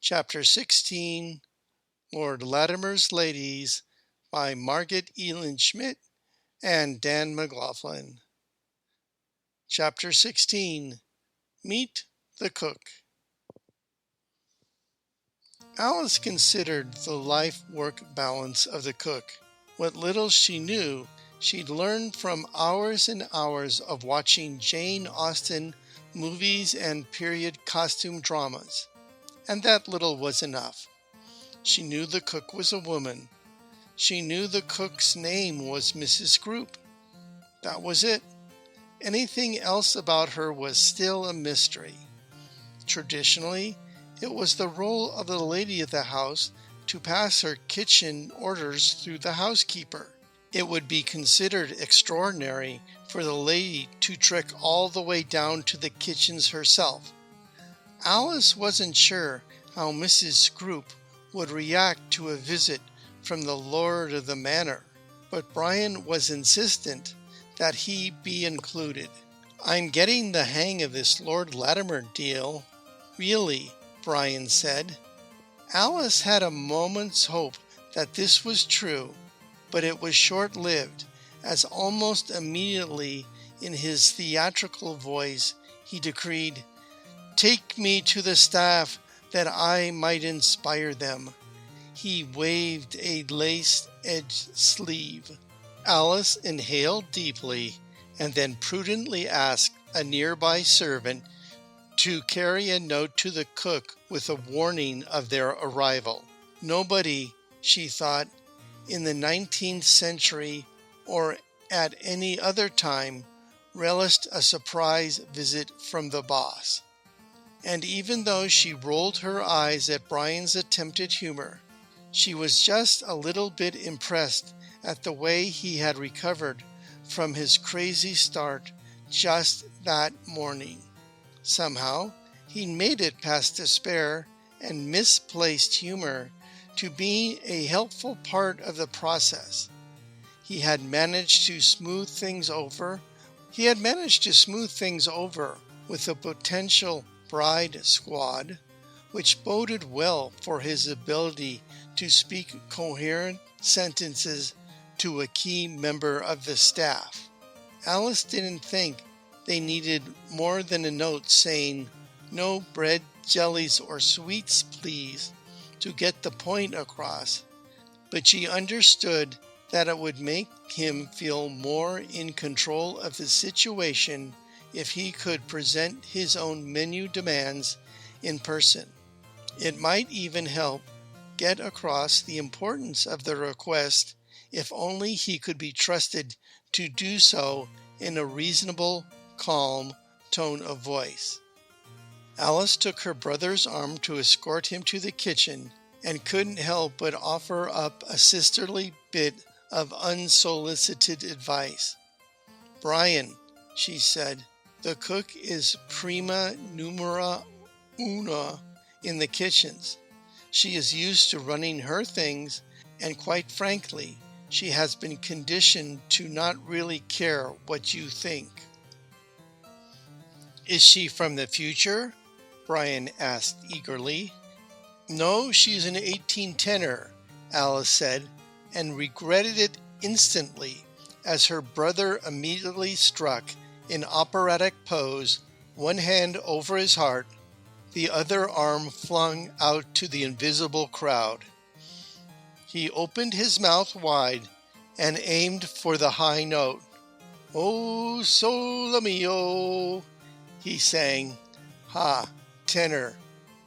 Chapter 16, Lord Latimer's Ladies by Margaret Elin Schmidt and Dan McLaughlin. Chapter 16, Meet the Cook. Alice considered the life-work balance of the cook. What little she knew, she'd learned from hours and hours of watching Jane Austen movies and period costume dramas. And that little was enough. She knew the cook was a woman. She knew the cook's name was Mrs. Scroop. That was it. Anything else about her was still a mystery. Traditionally, it was the role of the lady of the house to pass her kitchen orders through the housekeeper. It would be considered extraordinary for the lady to trek all the way down to the kitchens herself. Alice wasn't sure how Mrs. Scroop would react to a visit from the lord of the manor, but Brian was insistent that he be included. "I'm getting the hang of this Lord Latimer deal, really," Brian said. Alice had a moment's hope that this was true, but it was short-lived, as almost immediately in his theatrical voice he decreed, "Take me to the staff that I might inspire them." He waved a lace-edged sleeve. Alice inhaled deeply and then prudently asked a nearby servant to carry a note to the cook with a warning of their arrival. Nobody, she thought, in the 19th century or at any other time relished a surprise visit from the boss. And even though she rolled her eyes at Brian's attempted humor, she was just a little bit impressed at the way he had recovered from his crazy start just that morning. Somehow, he made it past despair and misplaced humor to being a helpful part of the process. He had managed to smooth things over with a potential bride squad, which boded well for his ability to speak coherent sentences to a key member of the staff. Alice didn't think they needed more than a note saying, "No bread, jellies, or sweets, please," to get the point across, but she understood that it would make him feel more in control of the situation if he could present his own menu demands in person. It might even help get across the importance of the request if only he could be trusted to do so in a reasonable, calm tone of voice. Alice took her brother's arm to escort him to the kitchen and couldn't help but offer up a sisterly bit of unsolicited advice. "Brian," she said, "the cook is prima numera una in the kitchens. She is used to running her things, and quite frankly, she has been conditioned to not really care what you think." "Is she from the future?" Brian asked eagerly. "No, she's an 1810er, Alice said, and regretted it instantly as her brother immediately struck in operatic pose, one hand over his heart, the other arm flung out to the invisible crowd. He opened his mouth wide and aimed for the high note. "Oh, sole mio," he sang. "Ha, tenor.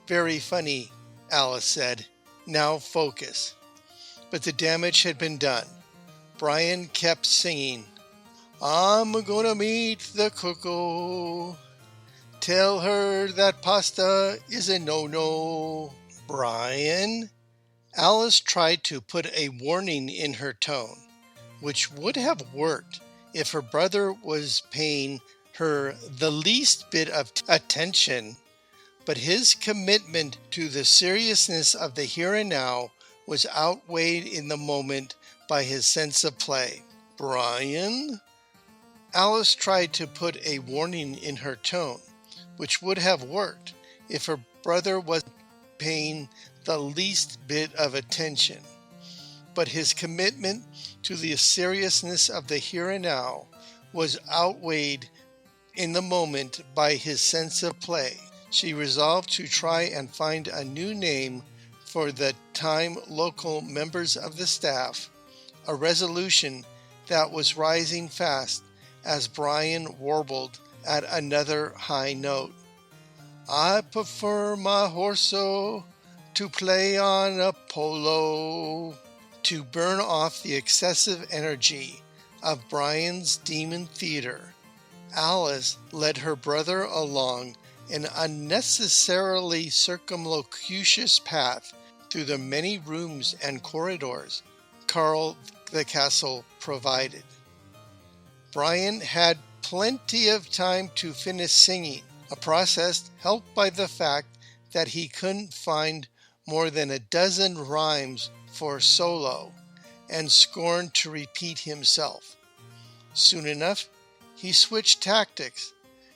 Very funny," Alice said. "Now focus." But the damage had been done. Brian kept singing, "I'm gonna meet the cook-o. Tell her that pasta is a no-no." "Brian?" Alice tried to put a warning in her tone, which would have worked if her brother was paying her the least bit of attention, but his commitment to the seriousness of the here and now was outweighed in the moment by his sense of play. "Brian?" Alice tried to put a warning in her tone, which would have worked if her brother was paying the least bit of attention. But his commitment to the seriousness of the here and now was outweighed in the moment by his sense of play. She resolved to try and find a new name for the time local members of the staff, a resolution that was rising fast as Brian warbled at another high note. I prefer my horso to play on a polo. To burn off the excessive energy of Brian's Demon Theater, Alice led her brother along an unnecessarily circumlocucious path through the many rooms and corridors Carl the Castle provided. Brian had plenty of time to finish singing, a process helped by the fact that he couldn't find more than a dozen rhymes for solo and scorned to repeat himself. Soon enough, he switched tactics,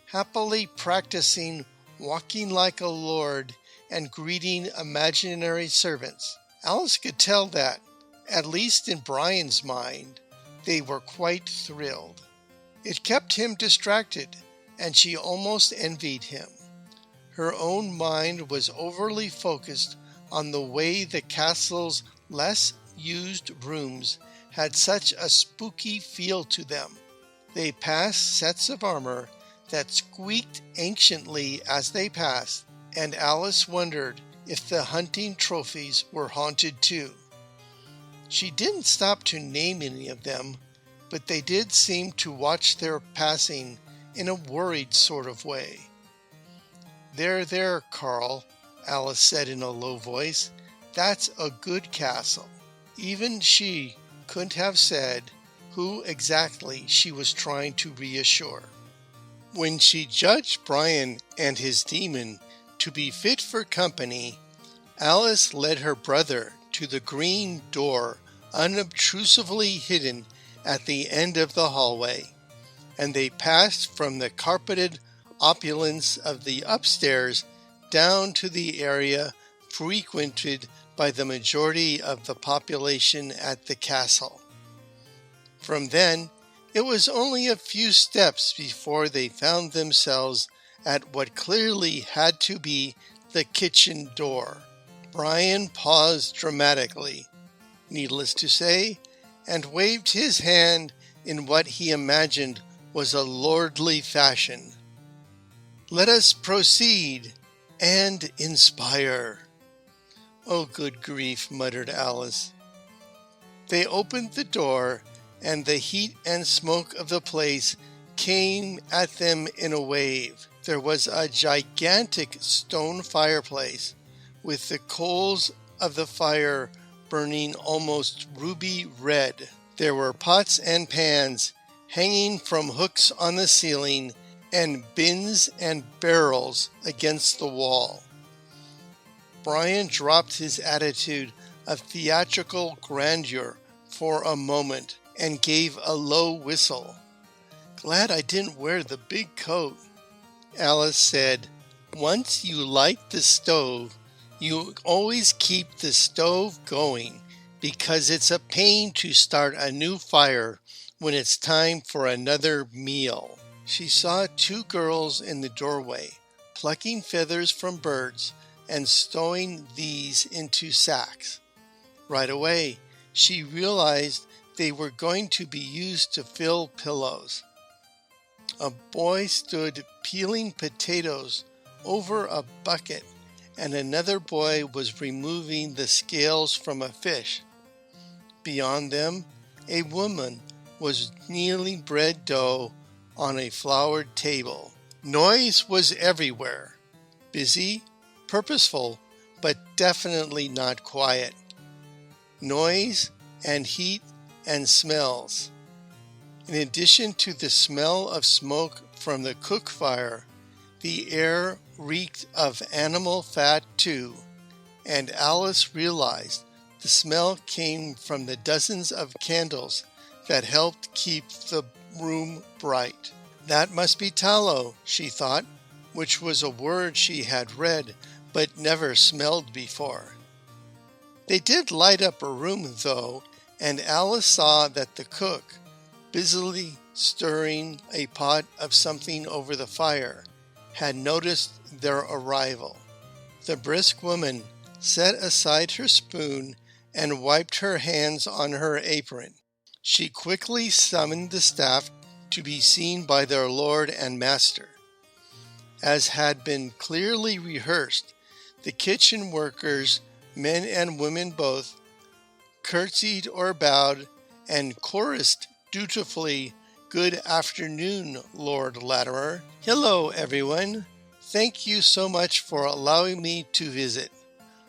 happily practicing walking like a lord and greeting imaginary servants. Alice could tell that, at least in Brian's mind, they were quite thrilled. It kept him distracted, and she almost envied him. Her own mind was overly focused on the way the castle's less used rooms had such a spooky feel to them. They passed sets of armor that squeaked anciently as they passed, and Alice wondered if the hunting trophies were haunted too. She didn't stop to name any of them, but they did seem to watch their passing in a worried sort of way. There, Carl," Alice said in a low voice. "That's a good castle." Even she couldn't have said who exactly she was trying to reassure. When she judged Brian and his demon to be fit for company, Alice led her brother to the green door unobtrusively hidden at the end of the hallway, and they passed from the carpeted opulence of the upstairs down to the area frequented by the majority of the population at the castle. From then, it was only a few steps before they found themselves at what clearly had to be the kitchen door. Brian paused dramatically, needless to say, and waved his hand in what he imagined was a lordly fashion. "Let us proceed and inspire." "Oh, good grief," muttered Alice. They opened the door, and the heat and smoke of the place came at them in a wave. There was a gigantic stone fireplace, with the coals of the fire burning almost ruby red. There were pots and pans hanging from hooks on the ceiling, and bins and barrels against the wall. Brian dropped his attitude of theatrical grandeur for a moment and gave a low whistle. "Glad I didn't wear the big coat," Alice said. "Once you light the stove, you always keep the stove going because it's a pain to start a new fire when it's time for another meal." She saw two girls in the doorway, plucking feathers from birds and stowing these into sacks. Right away, she realized they were going to be used to fill pillows. A boy stood peeling potatoes over a bucket, and another boy was removing the scales from a fish. Beyond them, a woman was kneading bread dough on a floured table. Noise was everywhere, busy, purposeful, but definitely not quiet. Noise and heat and smells. In addition to the smell of smoke from the cook fire, the air reeked of animal fat too, and Alice realized the smell came from the dozens of candles that helped keep the room bright. That must be tallow, she thought, which was a word she had read but never smelled before. They did light up a room, though, and Alice saw that the cook, busily stirring a pot of something over the fire, had noticed their arrival. The brisk woman set aside her spoon and wiped her hands on her apron. She quickly summoned the staff to be seen by their lord and master. As had been clearly rehearsed, the kitchen workers, men and women both, curtsied or bowed and chorused dutifully, "Good afternoon, Lord Latimer." "Hello, everyone. Thank you so much for allowing me to visit.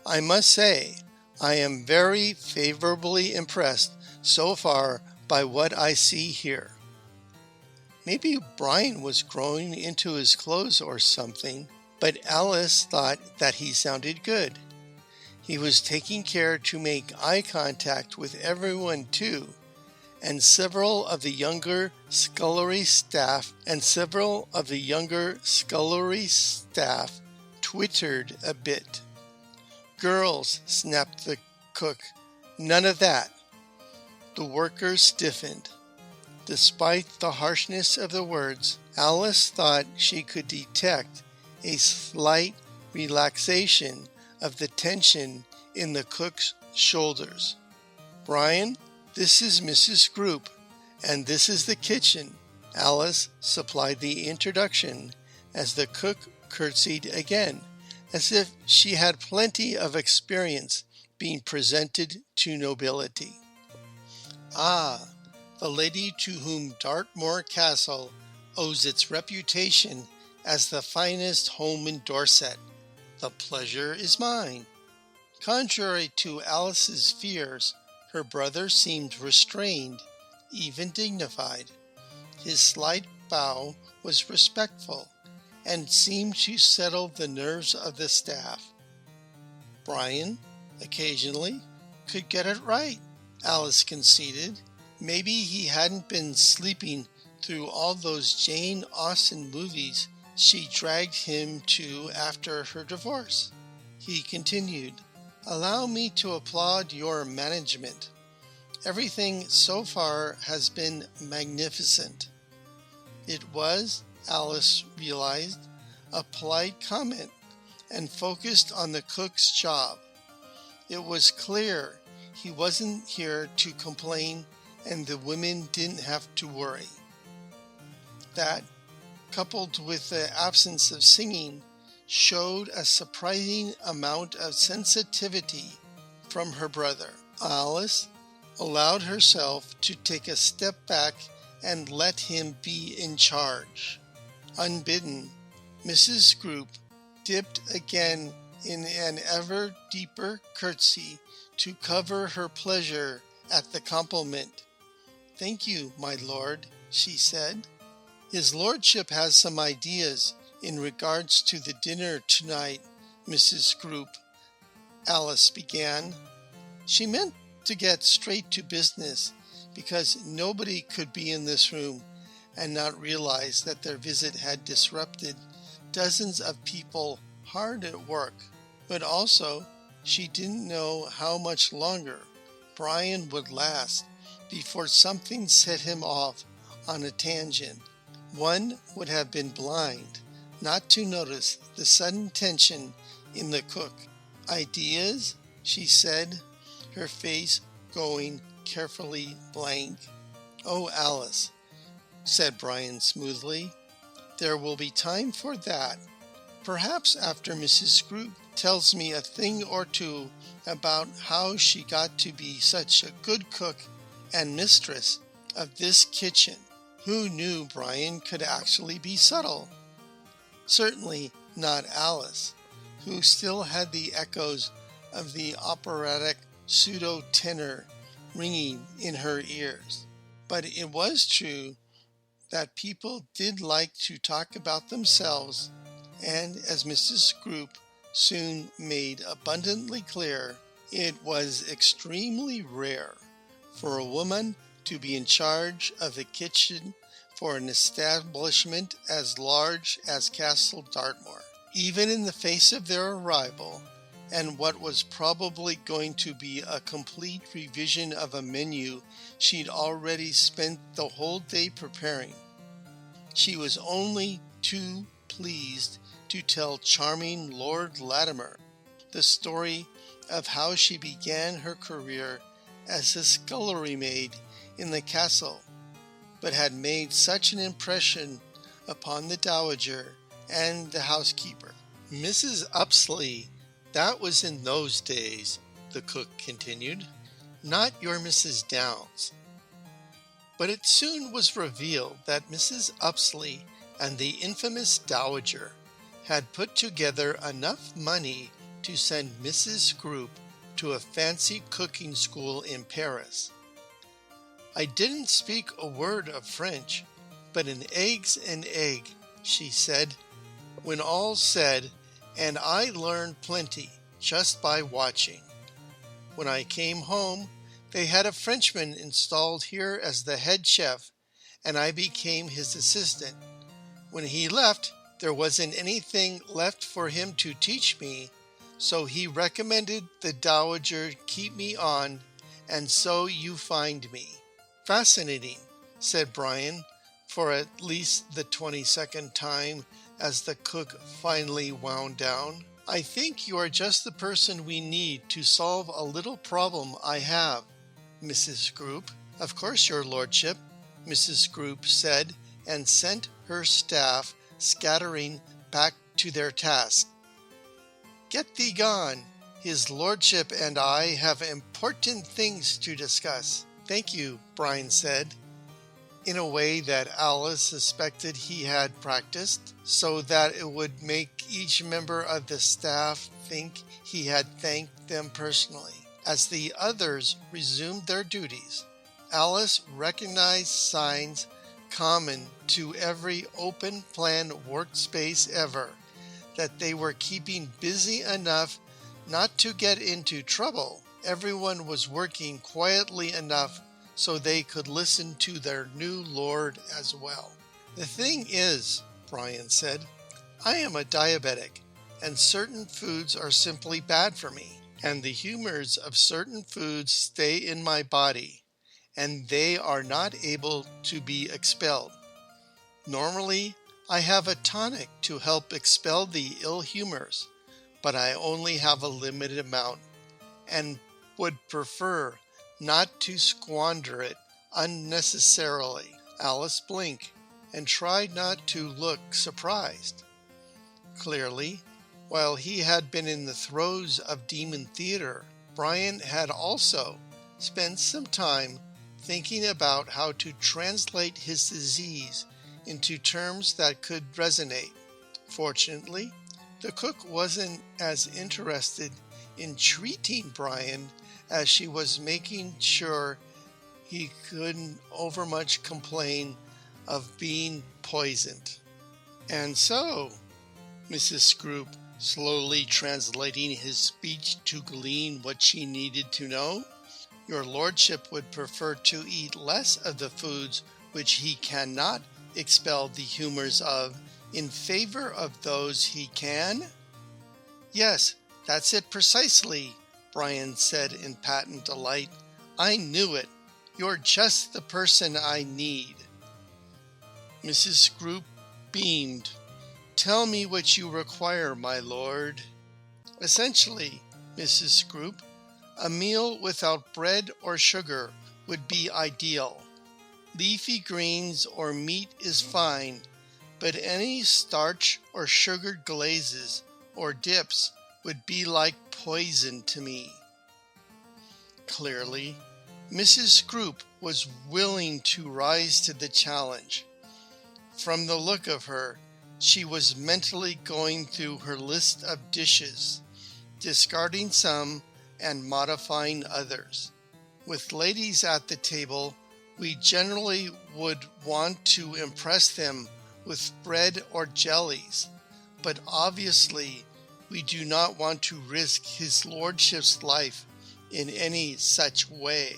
I must say, I am very favorably impressed so far by what I see here." Maybe Brian was growing into his clothes or something, but Alice thought that he sounded good. He was taking care to make eye contact with everyone too, and several of the younger scullery staff twittered a bit. "Girls," snapped the cook, "none of that." The workers stiffened. Despite the harshness of the words, Alice thought she could detect a slight relaxation of the tension in the cook's shoulders. "Brian, this is Mrs. Group, and this is the kitchen." Alice supplied the introduction as the cook curtsied again, as if she had plenty of experience being presented to nobility. "Ah, the lady to whom Dartmoor Castle owes its reputation as the finest home in Dorset. The pleasure is mine." Contrary to Alice's fears, her brother seemed restrained, even dignified. His slight bow was respectful, and seemed to settle the nerves of the staff. Brian, occasionally, could get it right, Alice conceded. Maybe he hadn't been sleeping through all those Jane Austen movies she dragged him to after her divorce. He continued, "Allow me to applaud your management. Everything so far has been magnificent." It was, Alice realized, a polite comment and focused on the cook's job. It was clear he wasn't here to complain, and the women didn't have to worry. That, coupled with the absence of singing, showed a surprising amount of sensitivity from her brother. Alice allowed herself to take a step back and let him be in charge. Unbidden, Mrs. Group dipped again in an ever deeper curtsy to cover her pleasure at the compliment. "Thank you, my lord," she said. "His lordship has some ideas in regards to the dinner tonight, Mrs. Group," Alice began. She meant to get straight to business, because nobody could be in this room and not realize that their visit had disrupted dozens of people hard at work. But also, she didn't know how much longer Brian would last before something set him off on a tangent. One would have been blind not to notice the sudden tension in the cook. "Ideas?" she said, her face going carefully blank. "Oh, Alice," said Brian smoothly, "there will be time for that. Perhaps after Mrs. Group tells me a thing or two about how she got to be such a good cook and mistress of this kitchen." Who knew Brian could actually be subtle? Certainly not Alice, who still had the echoes of the operatic pseudo-tenor ringing in her ears. But it was true that people did like to talk about themselves, and as Mrs. Group soon made abundantly clear, it was extremely rare for a woman to be in charge of the kitchen for an establishment as large as Castle Dartmoor. Even in the face of their arrival, and what was probably going to be a complete revision of a menu she'd already spent the whole day preparing, she was only too pleased to tell charming Lord Latimer the story of how she began her career as a scullery maid in the castle, but had made such an impression upon the dowager and the housekeeper. Mrs. Upsley, that was in those days, the cook continued, not your Mrs. Downs. But it soon was revealed that Mrs. Upsley and the infamous dowager had put together enough money to send Mrs. Scroop to a fancy cooking school in Paris. I didn't speak a word of French, but an egg's an egg, she said, when all's said, and I learned plenty just by watching. When I came home, they had a Frenchman installed here as the head chef, and I became his assistant. When he left, there wasn't anything left for him to teach me, so he recommended the dowager keep me on, and so you find me. Fascinating, said Brian, for at least the 22nd time as the cook finally wound down. I think you are just the person we need to solve a little problem I have, Mrs. Scroop. Of course, your lordship, Mrs. Scroop said, and sent her staff scattering back to their task. Get thee gone. His lordship and I have important things to discuss. Thank you, Brian said, in a way that Alice suspected he had practiced, so that it would make each member of the staff think he had thanked them personally. As the others resumed their duties, Alice recognized signs common to every open-plan workspace ever, that they were keeping busy enough not to get into trouble. Everyone was working quietly enough so they could listen to their new lord as well. The thing is, Brian said, I am a diabetic, and certain foods are simply bad for me, and the humors of certain foods stay in my body, and they are not able to be expelled. Normally, I have a tonic to help expel the ill humors, but I only have a limited amount, and would prefer not to squander it unnecessarily. Alice blinked and tried not to look surprised. Clearly, while he had been in the throes of demon theater, Brian had also spent some time thinking about how to translate his disease into terms that could resonate. Fortunately, the cook wasn't as interested in treating Brian as she was making sure he couldn't overmuch complain of being poisoned. And so, Mrs. Scroop, slowly translating his speech to glean what she needed to know, your lordship would prefer to eat less of the foods which he cannot expel the humors of in favor of those he can? Yes, that's it precisely, Brian said in patent delight. I knew it. You're just the person I need. Mrs. Scroop beamed. Tell me what you require, my lord. Essentially, Mrs. Scroop, a meal without bread or sugar would be ideal. Leafy greens or meat is fine, but any starch or sugared glazes or dips would be like poison to me. Clearly, Mrs. Scroop was willing to rise to the challenge. From the look of her, she was mentally going through her list of dishes, discarding some and modifying others. With ladies at the table, we generally would want to impress them with bread or jellies, but obviously we do not want to risk his lordship's life in any such way.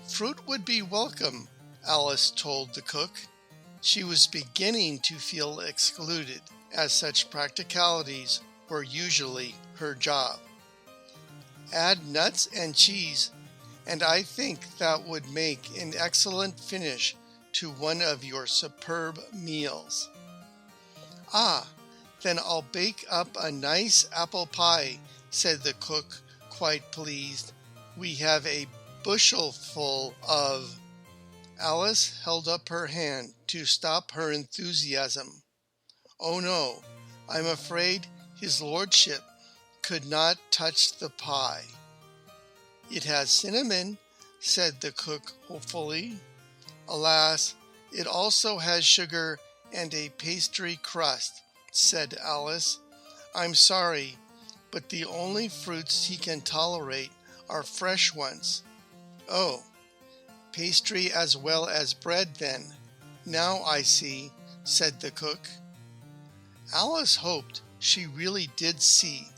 Fruit would be welcome, Alice told the cook. She was beginning to feel excluded. as such practicalities were usually her job. Add nuts and cheese, and I think that would make an excellent finish to one of your superb meals. Ah, then I'll bake up a nice apple pie, said the cook, quite pleased. We have a bushelful of... Alice held up her hand to stop her enthusiasm. Oh no, I'm afraid his lordship could not touch the pie. It has cinnamon, said the cook hopefully. Alas, it also has sugar and a pastry crust, said Alice. I'm sorry, but the only fruits he can tolerate are fresh ones. Oh, pastry as well as bread then. Now I see, said the cook. Alice hoped she really did see,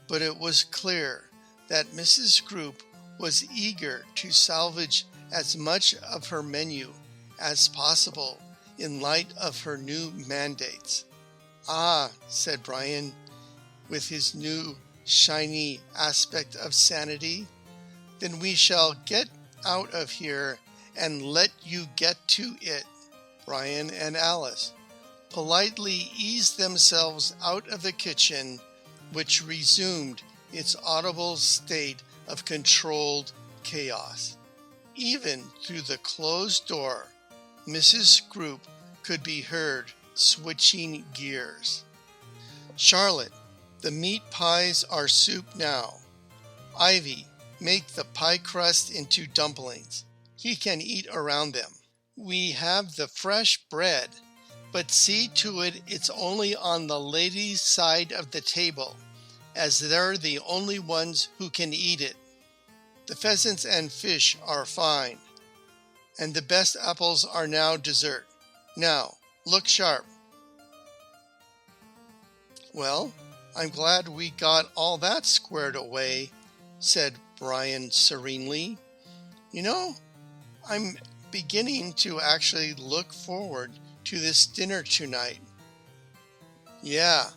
but it was clear that Mrs. Scroop was eager to salvage as much of her menu as possible in light of her new mandates. Ah, said Brian, with his new shiny aspect of sanity, then we shall get out of here and let you get to it. Brian and Alice politely eased themselves out of the kitchen, which resumed its audible state of controlled chaos. Even through the closed door, Mrs. Scroop could be heard switching gears. Charlotte, the meat pies are soup now. Ivy, make the pie crust into dumplings. He can eat around them. We have the fresh bread, but see to it it's only on the ladies' side of the table, as they're the only ones who can eat it. The pheasants and fish are fine, and the best apples are now dessert. Now, look sharp. Well, I'm glad we got all that squared away, said Brian serenely. You know, I'm beginning to actually look forward to this dinner tonight. Yeah,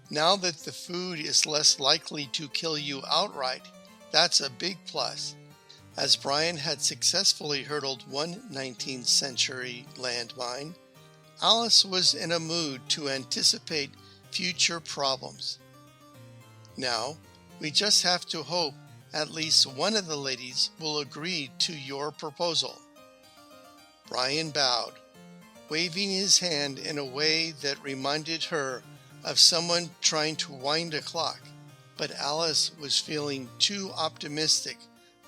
now that the food is less likely to kill you outright, that's a big plus. As Brian had successfully hurdled one 19th century landmine, Alice was in a mood to anticipate future problems. Now, we just have to hope at least one of the ladies will agree to your proposal. Brian bowed, waving his hand in a way that reminded her of someone trying to wind a clock, but Alice was feeling too optimistic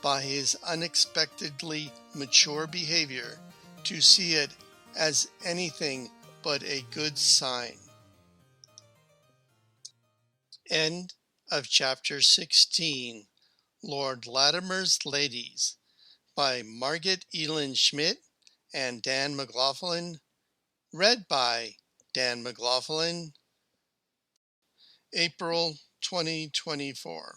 by his unexpectedly mature behavior to see it as anything but a good sign. End of Chapter 16, Lord Latimer's Ladies, by Margaret Elin Schmidt and Dan McLaughlin, read by Dan McLaughlin, April 2024.